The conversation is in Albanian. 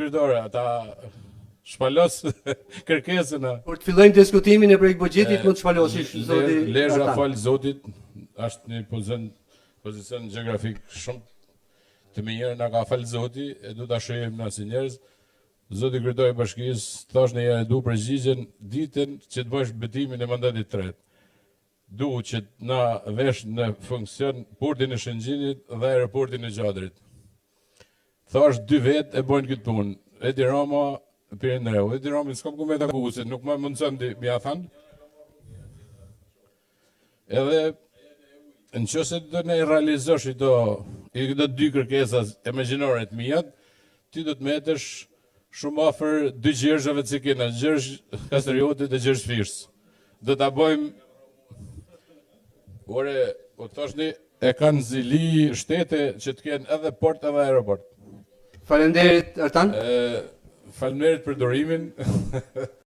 kryetore, ata shpalos kërkesën. Kur të fillojmë diskutimin e projekt buxhetit mund të shpalosish zoti. Lezha fal zotit, është një pozicion gjeografik shumë të mirë, na ka fal zoti, e du ta shohim na si njerëz. Zoti kryetari i bashkisë thash në herë du përgjigjen ditën që të bësh betimin e mandatit të tretë. Du që na vesh në funksion portin e Shëngjinit dhe aeroportin e Gjadrit. Thash 2 vetë e bojnë këtë punë. Edi Rama, Pirendreu. Edi Rama s'kam ku me ta ku, se nuk më mundson ti m'ia than. Edhe nëse do ne realizosh këto 2 kërkesa imagjinore të mia, ti do të metesh shumë afër 2 gjergjave që kena, gjergj Kastriotit dhe gjergj Firs. Do ta bëjmë. Ore, o thoshni, e kanë zili shtete që të kenë edhe port edhe aeroport. Faleminderit Artan. Faleminderit për durimin.